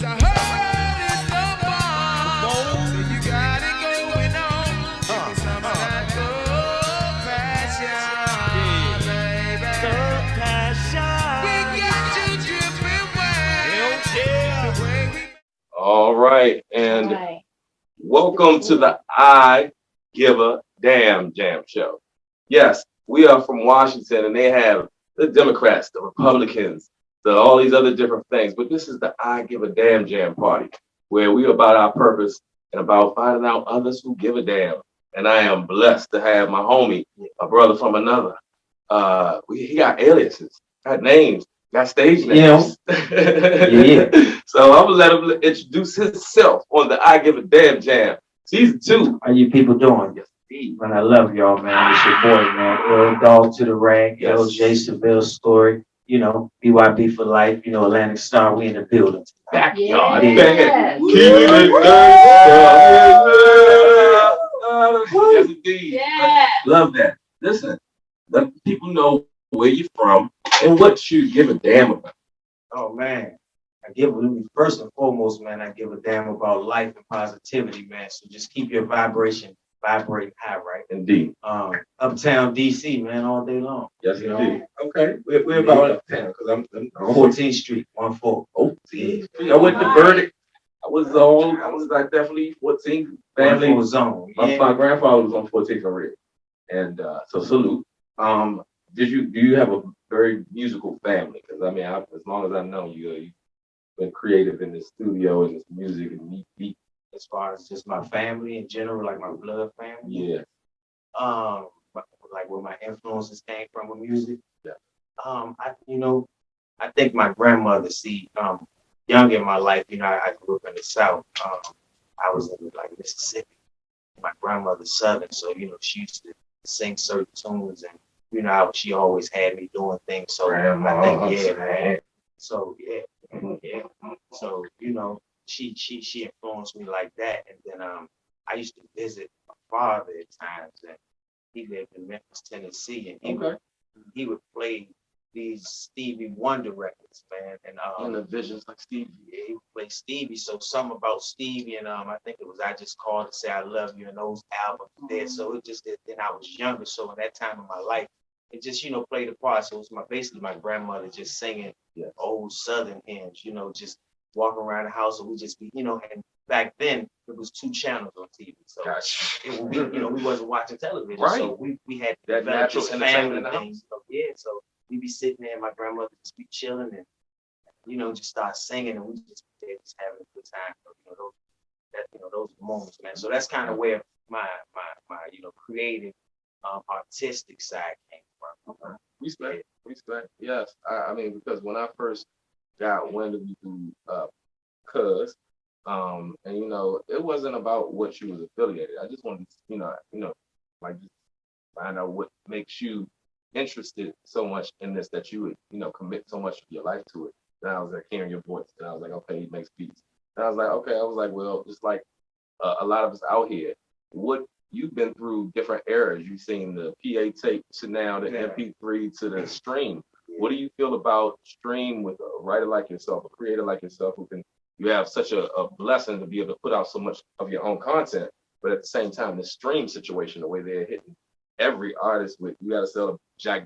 I heard it's the bomb. So you got it going on. Give me some of that good passion, baby. Good passion. We got you dripping wet. All right, and welcome to the I Give a Damn Jam Show. Yes, we are from Washington, and they have the Democrats, the Republicans, all these other different things. But this is the I Give a Damn Jam party, where we are about our purpose and about finding out others who give a damn. And I am blessed to have my homie, a brother from another. He got aliases, got names, got stage names. Yeah. So I'm gonna let him introduce himself on the I Give a Damn Jam season 2. How you people doing? Yes, indeed. Man, I love y'all, man. It's your boy, man. L Dog to the Rag, yes. LJ Syvelle story. You know, BYB for life. You know, Atlantic Star. We in the building. Backyard. Yes. Keeping it yes, indeed. Yeah. Love that. Listen, let people know where you're from and what you give a damn about. Oh man, first and foremost, man, I give a damn about life and positivity, man. So just keep your vibration vibrating high, right? Indeed. Uptown DC, man, all day long. Yes, indeed. Okay, we're about uptown because I'm 14th Street, 1-4. Oh, yeah. I went to Verdict. I was like definitely 14th family zone. My grandfather was on 14th and Red, and so salute. Do you have a very musical family? Because I mean, as long as I know you, you've been creative in the studio and this music and neat beat. As far as just my family in general, like my blood family. Yeah. Like where my influences came from with music. Yeah. I think my grandmother, young in my life, I grew up in the South. I was in like Mississippi. My grandmother's Southern, so she used to sing certain tunes, and she always had me doing things. So man. So So she influenced me like that, and then I used to visit my father at times, and he lived in Memphis, Tennessee, and he would play these Stevie Wonder records, man, and the visions like Stevie. Yeah, he would play Stevie. So something about Stevie, and I think it was I Just Called to Say I Love You, and those albums there. So it just then I was younger, so in that time of my life, it just played a part. So it was basically my grandmother just singing old Southern hymns, just walking around the house, and we just be, and back then it was 2 channels on TV, so we wasn't watching television, right. So we had that natural family thing. So we'd be sitting there, and my grandmother just be chilling, and just start singing, and we just having a good time. So, those moments, man. So that's kind of where my creative, artistic side came from. Respect. Yes, I mean, because when I first got wind of you through Cuz, and it wasn't about what you was affiliated. I just wanted to, like just find out what makes you interested so much in this that you would, commit so much of your life to it. And I was like hearing your voice, and I was like, okay, he makes beats. And I was like, okay, well, just like a lot of us out here, what you've been through different eras. You've seen the PA tape to now the MP3 to the stream. What do you feel about stream with a writer like yourself, a creator like yourself, you have such a blessing to be able to put out so much of your own content, but at the same time, the stream situation, the way they're hitting every artist with, you got to sell a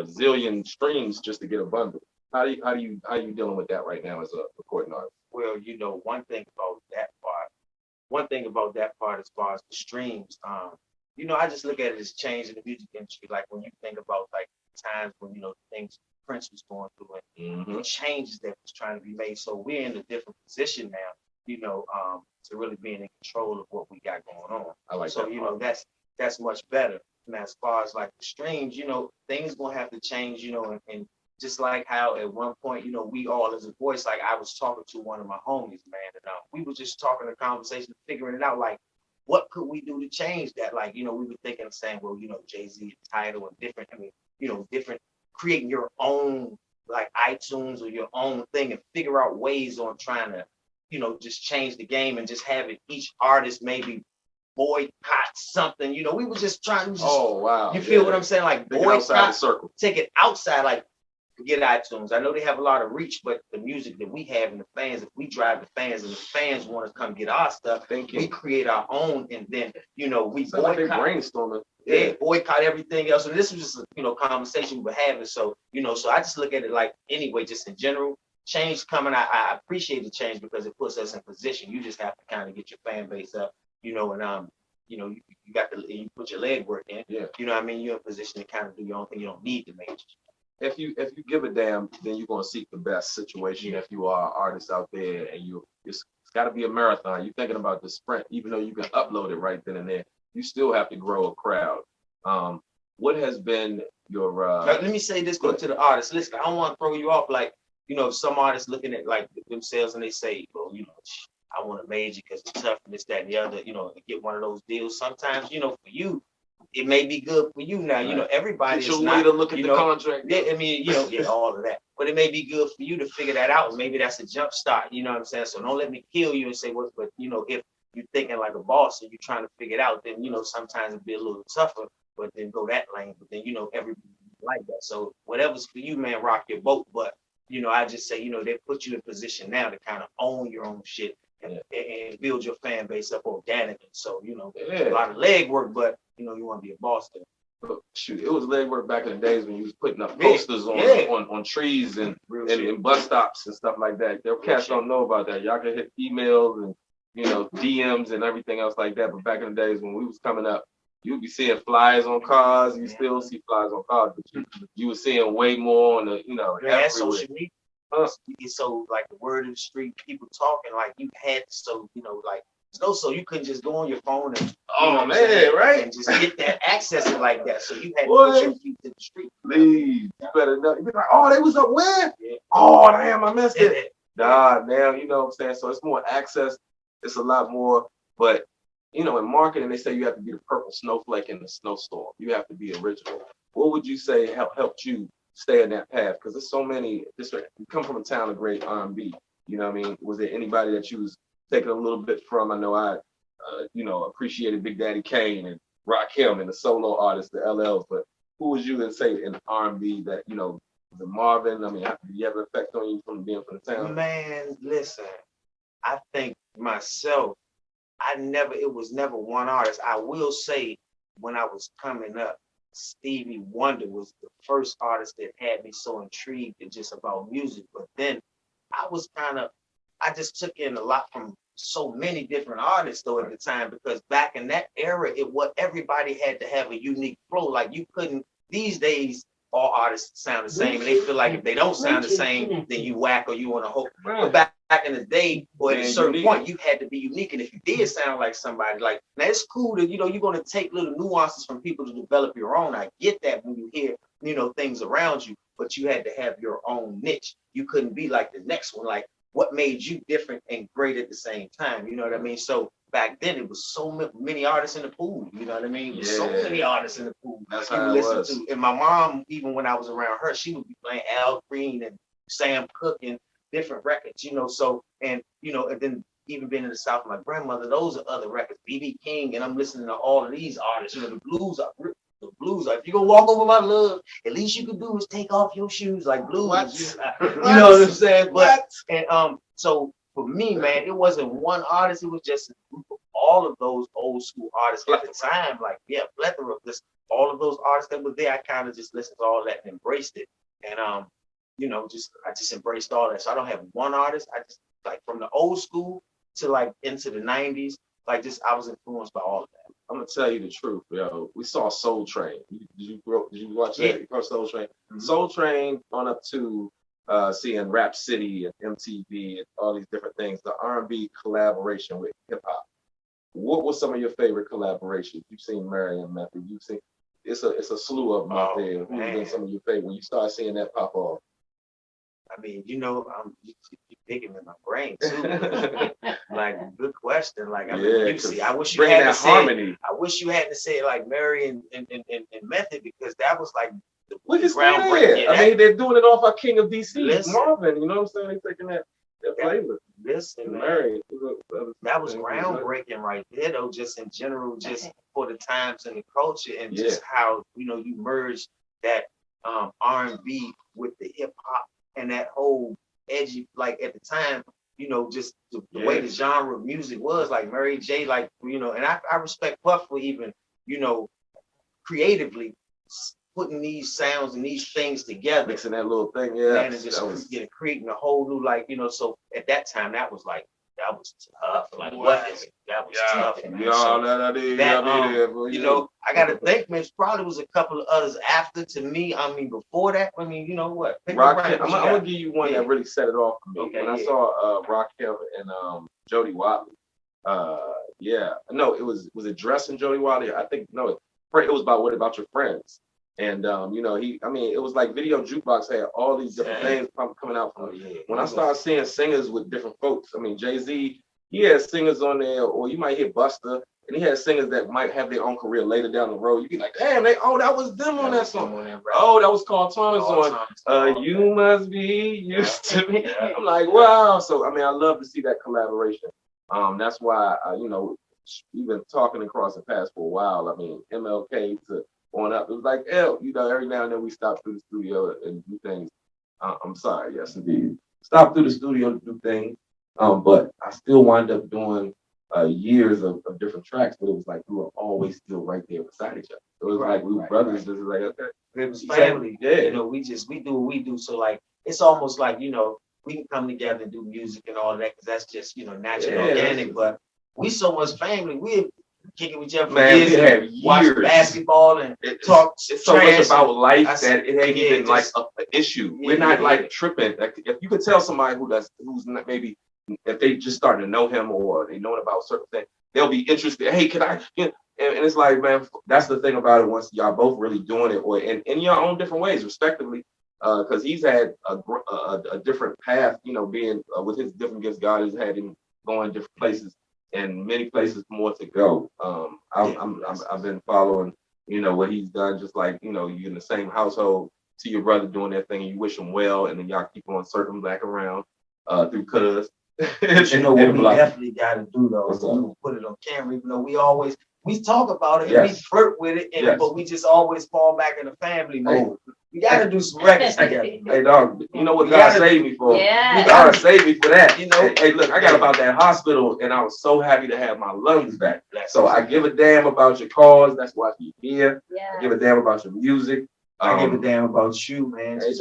zillion streams just to get a bundle. How are you dealing with that right now as a recording artist? Well, one thing about that part as far as the streams, I just look at it as change in the music industry. Like when you think about like times when things Prince was going through and the changes that was trying to be made. So we're in a different position now, to really being in control of what we got going on. I like so that. that's much better. And as far as like the streams, things gonna have to change, and just like how at one point, we all as a voice, like I was talking to one of my homies, man, and we were just talking a conversation, figuring it out, like what could we do to change that? Like, we were thinking of saying, well, Jay-Z title and different, different, creating your own like iTunes or your own thing and figure out ways on trying to, just change the game and just have it each artist maybe boycott something. We were just trying to oh wow. You feel what I'm saying? Like boycott, outside the circle. Take it outside, like forget iTunes. I know they have a lot of reach, but the music that we have and the fans, if we drive the fans and the fans want to come get our stuff, we create our own, and then we boycott. Like brainstorming. Yeah, boycott everything else. And this was just a conversation we were having. So so I just look at it like anyway, just in general, change coming. I appreciate the change because it puts us in position. You just have to kind of get your fan base up, and you got you put your leg work in. Yeah. You know what I mean? You're in a position to kind of do your own thing. You don't need the majors. If you give a damn, then you're gonna seek the best situation. If you are an artist out there and it's got to be a marathon. You're thinking about the sprint, even though you can upload it right then and there. You still have to grow a crowd. What has been your? Let me say this to the artists. Listen, I don't want to throw you off. Like some artists looking at like themselves and they say, well, I want a major because it's tough and this, that, and the other. Get one of those deals. Sometimes, for you, it may be good for you now. Right. Everybody is not. Way to look at the contract. Yeah, I mean, all of that. But it may be good for you to figure that out. Maybe that's a jump start. You know what I'm saying? So don't let me kill you and say, well, but if you're thinking like a boss and you're trying to figure it out, then sometimes it'd be a little tougher. But then go that lane. But then everybody like that. So whatever's for you, man, rock your boat. But I just say they put you in position now to kind of own your own shit and build your fan base up organically. So a lot of leg work, but you want to be a boss there. Shoot, it was legwork back in the days when you was putting up posters on trees and bus stops and stuff like that. Their cats don't know about that. Y'all can hit emails and DMs and everything else like that. But back in the days when we was coming up, you'd be seeing flyers on cars. You still see flyers on cars, but you were seeing way more on the social media. So like the word of the street, people talking like you had to. So so you couldn't just go on your phone and right, and just get that access like that. So you had to put your feet to the street. Please, you better know. You be like, oh, they was up where? Yeah. Oh, damn, I missed it. Nah, now you know what I'm saying. So it's more access. It's a lot more. But in marketing, they say you have to be the purple snowflake in the snowstorm. You have to be original. What would you say helped you stay in that path? Because there's so many. You come from a town of great R&B. You know what I mean? Was there anybody that you was taking a little bit from? I know I, appreciated Big Daddy Kane and Rakim and the solo artists, the LLs. But who was you that say in R&B that the Marvin? I mean, did you have an effect on you from being from the town? Man, listen, I think myself, it was never one artist. I will say when I was coming up, Stevie Wonder was the first artist that had me so intrigued and just about music. But then I just took in a lot from so many different artists though at the time, because back in that era, everybody had to have a unique flow. Like you couldn't, these days, all artists sound the same, and they feel like if they don't sound the same, then you whack or you want to hope. But back in the day, or at a certain point, you had to be unique. And if you did sound like somebody, like now it's cool that you're going to take little nuances from people to develop your own. I get that when you hear things around you, but you had to have your own niche. You couldn't be like the next one. Like what made you different and great at the same time? You know what I mean? So back then it was so many artists in the pool. You know what I mean? It was so many artists in the pool. That's how it was. To. And my mom, even when I was around her, she would be playing Al Green and Sam Cooke and different records. So and then even being in the South, my grandmother, those are other records. B.B. King, and I'm listening to all of these artists. The blues are. If you gonna walk over my love, at least you can do is take off your shoes like blues. You know what I'm saying? But so for me, man, it wasn't one artist. It was just a group of all of those old school artists at the time. Like plethora of this, all of those artists that were there. I kind of just listened to all that and embraced it. And I just embraced all that. So I don't have one artist. I just like from the old school to like into the 90s. Like I was influenced by all of that. I'm gonna tell you the truth, yo. We saw Soul Train. Did you watch that? You Soul Train. Mm-hmm. Soul Train on up to seeing Rap City and MTV and all these different things. The R&B collaboration with hip hop. What was some of your favorite collaborations? You've seen Marion Method. You've seen it's a slew of them out there. Who's been some of your favorite when you start seeing that pop off? I mean, you're digging in my brain too. Like, good question. Like, I mean, you see, I wish you had to say harmony. I wish you had to say like Mary and Method, because that was like the groundbreaking. I mean, they're doing it off our King of DC, Marvin. You know what I'm saying? They're taking that flavor. Listen, Mary, that was groundbreaking right there, though. Just in general, just for the times and the culture, and just how you merge that R&B with the hip hop and that whole edgy, like at the time, just the way the genre of music was, like Mary J, like, and I respect Puff for even, you know, creatively putting these sounds and these things together. Mixing that little thing, yeah. Man, and just creating a whole new, like, so at that time, that was tough. Like, what is it? That was tough. Man. I got to think, man, probably was a couple of others after to me. I mean, before that, what? I'm going to give you one that really set it off for me. Okay, when I saw Rakim and Jody Watley, no, it was addressing Jody Watley. I think, no, it was about What About Your Friends? And it was like Video Jukebox had all these different things coming out from him. When I started seeing singers with different folks, I mean, Jay-Z, he had singers on there, or you might hear Busta, and he had singers that might have their own career later down the road. You'd be like, damn, that was them on that song. Oh, that was called Thomas on You Must Be Used to Me. I'm like, wow. So, I mean, I love to see that collaboration. That's why, we've been talking across the past for a while. I mean, MLK to on up. It was like, every now and then we stop through the studio and do things. I'm sorry, yes, indeed. Stop through the studio to do things. But I still wind up doing years of different tracks, but it was like we were always still right there beside each other. It was like we were brothers. It was like, okay. It was family. We do what we do. So like it's almost like, we can come together and do music and all that because that's just, natural, organic. But we so much family. We kick it with each other for years. Watch basketball and talk. It's so much about life that it ain't even like an issue. We're not like tripping. Like, if you could tell somebody who's not, maybe if they just starting to know him or they know about certain things, they'll be interested. Hey, can I? And it's like, man, that's the thing about it. Once y'all both really doing it, or in your own different ways, respectively, because he's had a different path. Being with his different gifts, God has had him going different places. And many places more to go. I've been following, what he's done. Just like you're in the same household to your brother doing that thing, and you wish him well, and then y'all keep on circling back around through cuz. What we definitely got to do though is put it on camera. Even though we talk about it and we flirt with it, but we just always fall back in the family mode. We got to do some records together. Hey, dog, you know what God saved me for? Yeah. God saved me for that. Hey, look, I got about that hospital, and I was so happy to have my lungs back. So I give a damn about your cause. That's why you're here. Yeah. I give a damn about your music. I give a damn about you, man. Hey,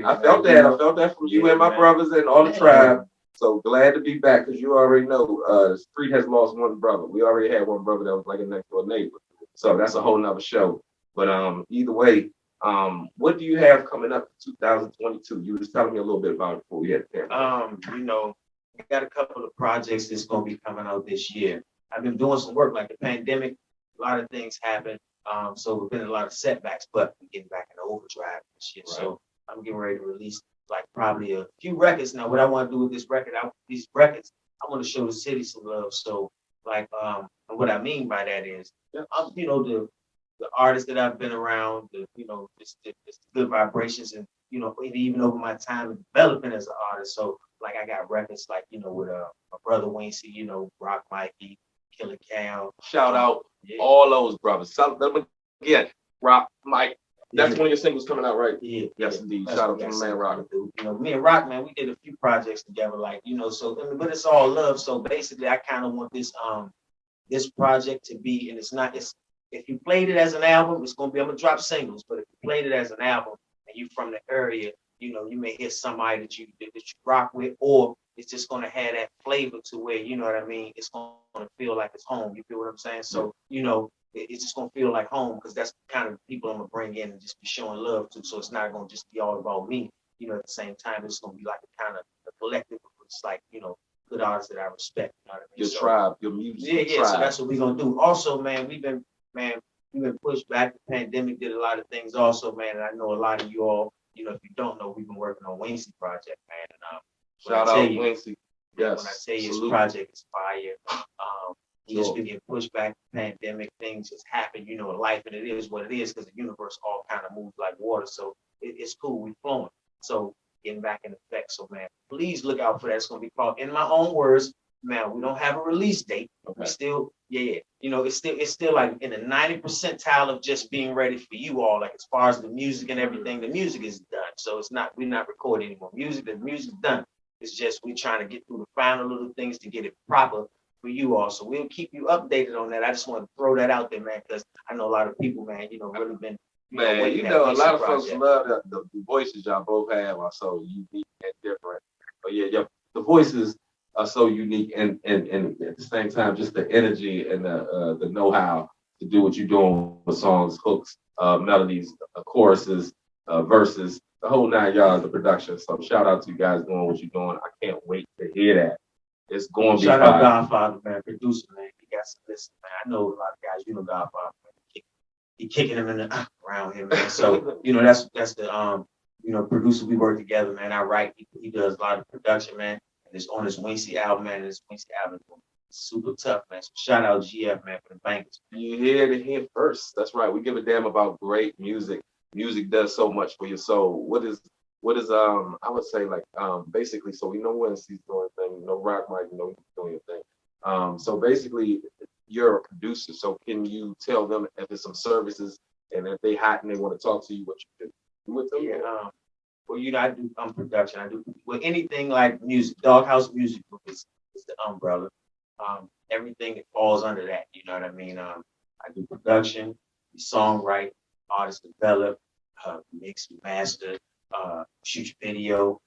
I felt that. I felt that from you and my brothers and all the tribe. So glad to be back because you already know the street has lost one brother. We already had one brother that was like a next door neighbor. So that's a whole nother show. But either way, what do you have coming up in 2022? You were just telling me a little bit about it before we had the camera. We got a couple of projects that's going to be coming out this year. I've been doing some work like the pandemic. A lot of things happened. So we've been in a lot of setbacks, but we're getting back in overdrive and shit. Right. So I'm getting ready to release like probably a few records. Now, what I want to do with this record, I want to show the city some love. So like, and what I mean by that is, I'm, the artists that I've been around, just good vibrations and, even over my time in developing as an artist. So like I got records like, with my brother Wincy, Rock Mikey, Killer Cal. Shout out all those brothers. Shout them again. Rock, Mike. That's one of your singles coming out, right? Yeah. Yes, indeed. Shout out to my man Rock. Me and Rock, man, we did a few projects together, like, but it's all love. So basically I kind of want this project to be, and if you played it as an album, it's gonna be, I'm gonna drop singles, but if you played it as an album and you from the area, you may hear somebody that you rock with, or it's just gonna have that flavor to where, you know what I mean, it's gonna feel like it's home. You feel what I'm saying? So, it's just gonna feel like home because that's the kind of people I'm gonna bring in and just be showing love to. So it's not gonna just be all about me. At the same time, it's gonna be like a kind of a collective. It's like, good artists that I respect. You know what I mean? Your tribe, your music. Yeah. So that's what we're gonna do. Also, man, we've been pushed back. The pandemic did a lot of things. Also, man, and I know a lot of you all. If you don't know, we've been working on Wincy project, man. And shout out Wincy. Yes. When I say his project is fire. We just been getting pushed back. Pandemic things just happen, life, and it is what it is because the universe all kind of moves like water. So it's cool. We flowing. So getting back in effect. So man, please look out for that. It's gonna be called In My Own Words. Man, we don't have a release date. Okay. We still, Yeah. You know, it's still like in the 90 percentile of just being ready for you all. Like as far as the music and everything, the music is done. So it's not we're not recording anymore. The music's done. It's just we're trying to get through the final little things to get it proper for you all. So we'll keep you updated on that. I just want to throw that out there, man, because I know a lot of people, man, you know, really been Man, you know, a lot of folks love the voices y'all both have are so unique and different. But yeah, the voices are so unique and at the same time, just the energy and the know-how to do what you're doing with songs, hooks, melodies, choruses, verses, the whole 9 yards of production. So shout out to you guys doing what you're doing. I can't wait to hear that. It's going to be shout fire. out Godfather, man, producer, man. He got some listen, man. I know a lot of guys, you know Godfather, man. He kicking him in the around here, man. So, you know, that's the you know, producer we work together, man. I write, he does a lot of production, man. And it's on this Wincy album, man. This Wincy album is super tough, man. So shout out GF, man, for the bankers. You hear it here first. That's right. We give a damn about great music. Music does so much for your soul. What is I would say like basically, so we know when he's doing thing, you know Rock Mike, you know he's doing your thing. So basically you're a producer. So can you tell them if there's some services and if they hot and they want to talk to you, what you can do with them? Yeah, well, you know, I do production. I do with anything like music. Doghouse Music Group is the umbrella. Everything that falls under that. You know what I mean? I do production, songwrite, artist develop, mix, master, shoot your video,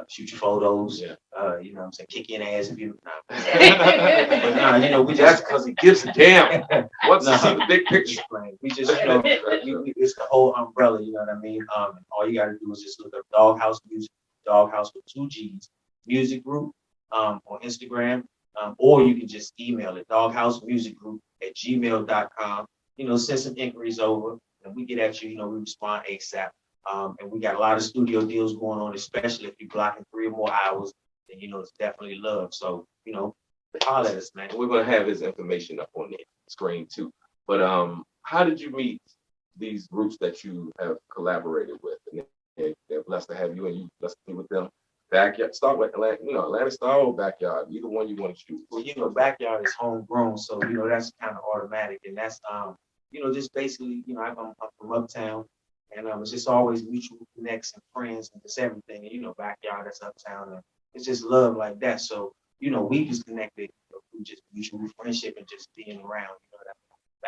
shoot your photos. Yeah. You know what I'm saying? Kick in ass if you. Nah. But nah, you know, we That's just because he gives a damn. Wants to see the big picture. We just, you know, it's the whole umbrella, you know what I mean? All you gotta do is just look up Doghouse Music, Doghouse with 2 G's, Music Group, on Instagram, or you can just email it, doghousemusicgroup@gmail.com. You know, send some inquiries over, and we get at you. You know, we respond ASAP. And we got a lot of studio deals going on, especially if you're blocking 3 or more hours, then you know it's definitely love. So, you know, holler at us, man. We're gonna have his information up on the screen too. But how did you meet these groups that you have collaborated with? And they're blessed to have you, and you blessed to be with them. Backyard, start with Atlantic Star or Backyard, either one you want to choose. Well, you know, Backyard is homegrown, so you know that's kind of automatic, and that's you know, just basically, you know, I'm from Uptown, and it's just always mutual connects and friends and just everything, and you know, Backyard that's Uptown, and it's just love like that. So you know, we just connected through just mutual friendship and just being around. You know, that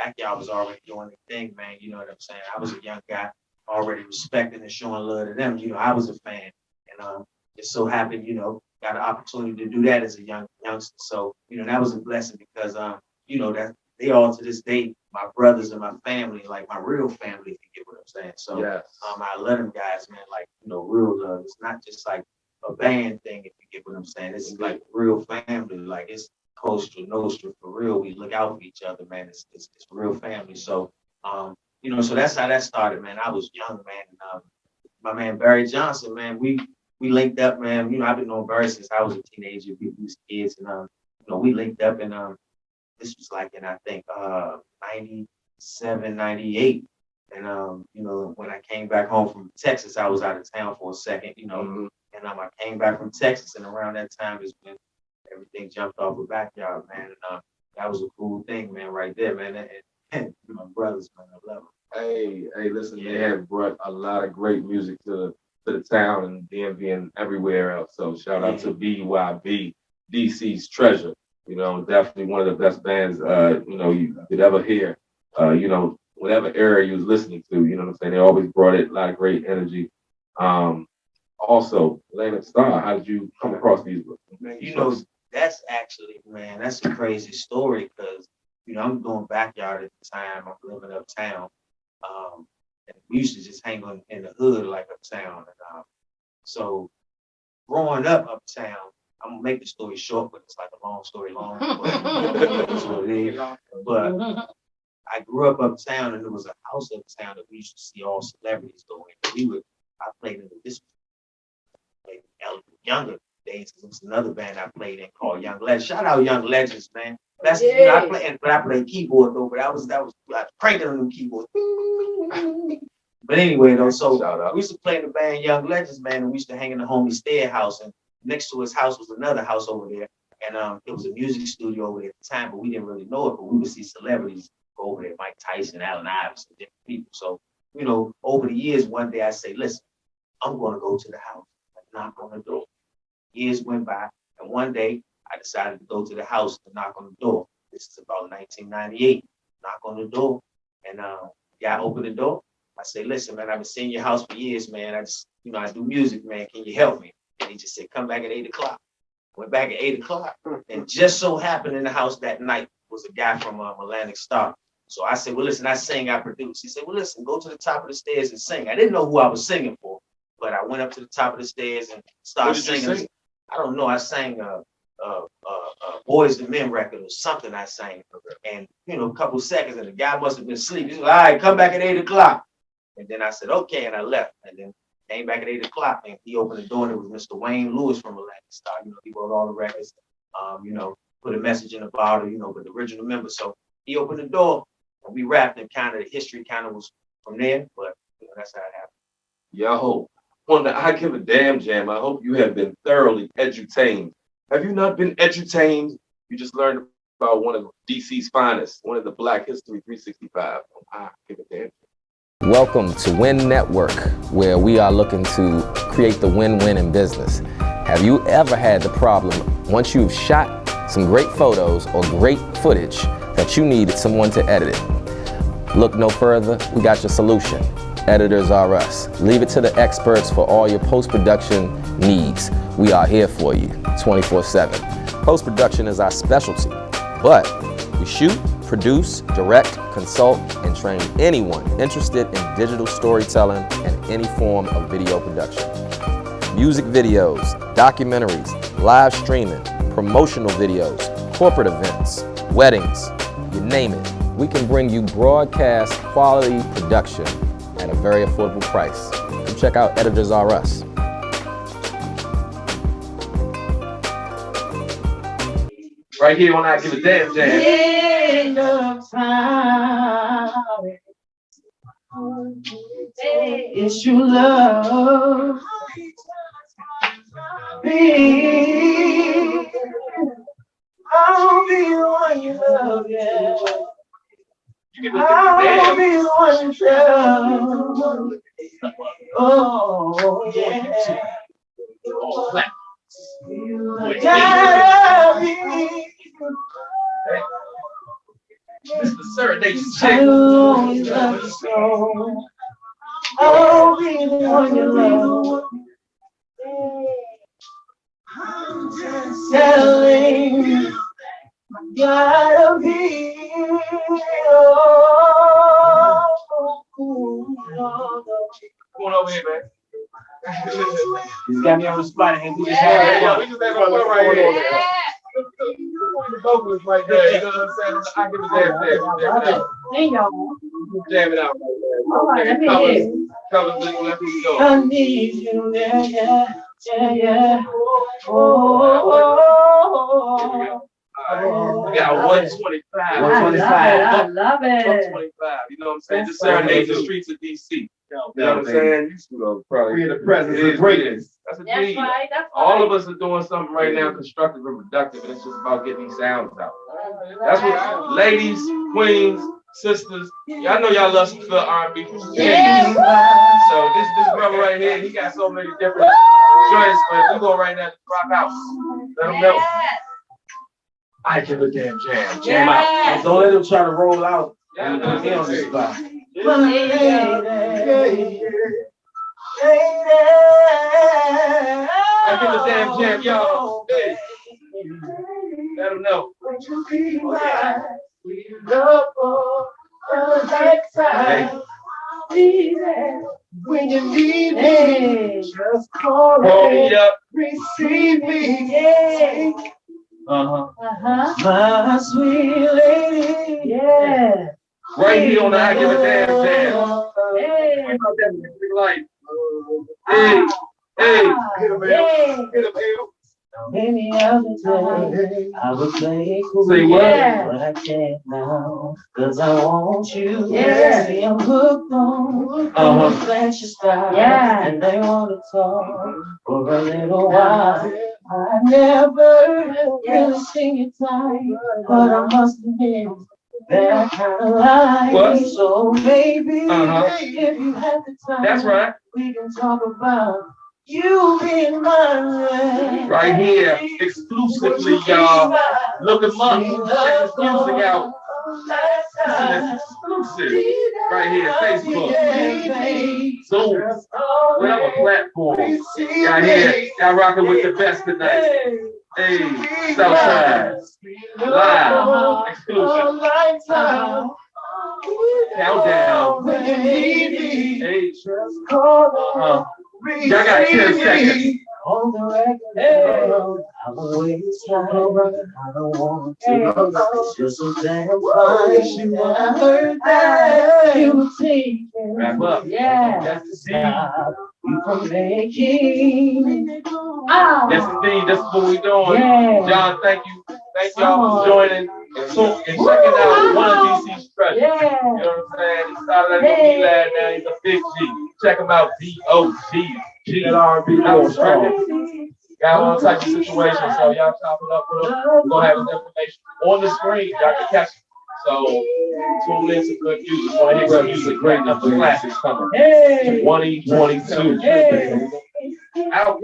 Backyard was already doing their thing, man. You know what I'm saying? I was a young guy, already respecting and showing love to them. You know, I was a fan, and it so happened, you know, got an opportunity to do that as a youngster. So, you know, that was a blessing because, you know, that they all to this day, my brothers and my family, like my real family, if you get what I'm saying. So, yes. I love them guys, man, like, you know, real love. It's not just like a band thing, if you get what I'm saying. It's like real family, like it's Costa Nostra for real. We look out for each other, man. It's real family. So, you know, so that's how that started, man. I was young, man. And, my man Barry Johnson, man, we linked up, man. You know, I've been knowing Barry since I was a teenager. We was kids, and you know, we linked up, and this was like in I think 97, 98. And you know, when I came back home from Texas, I was out of town for a second, you know, and I came back from Texas, and around that time is when everything jumped off the Backyard, man. And that was a cool thing, man, right there, man. And my brothers, man, I love them. Hey, listen, they have brought a lot of great music to the town and DMV and everywhere else. So shout out to BYB, DC's Treasure. You know, definitely one of the best bands you know you could ever hear. You know, whatever era you was listening to, you know what I'm saying? They always brought it a lot of great energy. Also, Atlantic Star, how did you come across these books? You know, that's actually, man, that's a crazy story because, you know, I'm doing Backyard at the time. I'm living uptown. And we used to just hang on in the hood like uptown. And, so growing up uptown, I'm gonna make the story short, but it's like a long story long. That's what it is. But I grew up uptown, and there was a house uptown that we used to see all celebrities go in. I played in this younger days. There was another band I played in called Young Legends. Shout out Young Legends, man. That's you know, I played keyboard though, but that was I was cranking on them keyboards. But anyway, though, so we used to play in the band Young Legends, man, and we used to hang in the homie Stead house, and next to his house was another house over there, And it was a music studio over there at the time, but we didn't really know it. But we would see celebrities go over there, Mike Tyson, Allen Iverson, different people. So, you know, over the years, one day I say, listen, I'm going to go to the house and knock on the door. Years went by, and one day I decided to go to the house and knock on the door. This is about 1998. Knock on the door, and guy opened the door. I say, listen, man, I've been seeing your house for years, man. I just, you know, I do music, man. Can you help me? And he just said, come back at 8 o'clock. Went back at 8 o'clock, and just so happened in the house that night was a guy from Atlantic Star. So I said, well, listen, I sing, I produce. He said, well, listen, go to the top of the stairs and sing. I didn't know who I was singing for, but I went up to the top of the stairs and started singing. I don't know. I sang Boys to Men record or something. I sang, and you know, a couple seconds, and the guy must have been asleep. He's like, all right, come back at 8 o'clock. And then I said, okay, and I left. And then came back at 8 o'clock, and he opened the door, and it was Mr. Wayne Lewis from Atlantic Star. You know, he wrote all the records. You know, put a message in the bottle. You know, with the original member. So he opened the door, and we rapped, and kind of the history kind of was from there. But you know, that's how it happened. Yo, on the I Give a Damn Jam, I hope you have been thoroughly edutained. Have you not been edutained? You just learned about one of DC's finest, one of the Black History 365. I Give a Damn Jam. Welcome to Win Network, where we are looking to create the win-win in business. Have you ever had the problem, once you've shot some great photos or great footage, that you needed someone to edit it? Look no further, we got your solution. Editors are us. Leave it to the experts for all your post-production needs. We are here for you 24/7. Post-production is our specialty, but we shoot, produce, direct, consult, and train anyone interested in digital storytelling and any form of video production. Music videos, documentaries, live streaming, promotional videos, corporate events, weddings, you name it. We can bring you broadcast quality production at a very affordable price. Come check out Editors R Us. Right here on I Give a Damn Jam. End of time. It's your love. Me. I'll be the one you love, yeah. I'll be the one you love. Oh, yeah. You gotta be. Mr. Serenade I always love you so. I'll be the one you love. I'm just telling you, gotta be. Come on over here, man. He's got me on the spot, and we just Yeah, we just have one right here. The vocalist right there, you know what I'm saying? I Give a Damn Jam. Jam it out right there. Covers, let me go. I need you, yeah, yeah, yeah, yeah. Oh. We got 125. 125. I love it. 125. You know what I'm saying? Just serenade the streets of DC. You know what I'm saying? We in the presence of greatness. That's a That's deed. right. That's All right. of us are doing something right now, constructive and productive, and it's just about getting these sounds out. That's what, ladies, queens, sisters. Y'all know y'all love some good R&B. Yeah. So this brother right here, he got so many different joints, but we go right now to rock out. Let them know. I Give a Damn Jam. Jam out. Yes. Don't let him try to roll out. Yeah, And put me on the spot. I Give a Damn Jam, y'all. Hey. Let them know. When you need me, just call Call me, me up. receive me, yeah. Uh-huh. My sweet lady, yeah. Right here on the I Give a Damn Jam. Hey. Big light. Hey, hey. Get him, Yay. Get him, Bill. Any other day, I would play it cool, Say what? but I can't now, 'cause I want you. Yeah. See, I'm hooked on the flashy style, Yeah. and they wanna talk for a little while. I never really seen it time, but I must admit that kind of life. What? So maybe Uh-huh. if you have the time, That's right. we can talk about you being mine. Right here, exclusively, y'all. Look him up. Check his music out. This is exclusive. Right here, Facebook, Zoom, whatever platform. Y'all here, y'all rocking with the best tonight. Hey, Southside, live, exclusive. Countdown. Hey, y'all got 10 seconds. On the record, I'm always trying. I don't want to. It's just so damn fine. I heard that you were taking. Wrap up. Yeah. That's the scene. Stop you from making. Yes, indeed. That's what we're doing. Yeah. John, thank you. Thank y'all for joining and checking out one of DC's treasures. Yeah. You know what I'm saying? He started at the lad, now he's a big G. Check him out, D-O-G. G. R&B. Got all types of situations, so y'all chop it up with him. We're going to have his information on the screen. Y'all can catch it. So tune in to good music. Want to hear some music? Great enough for classics coming. 2022. Out.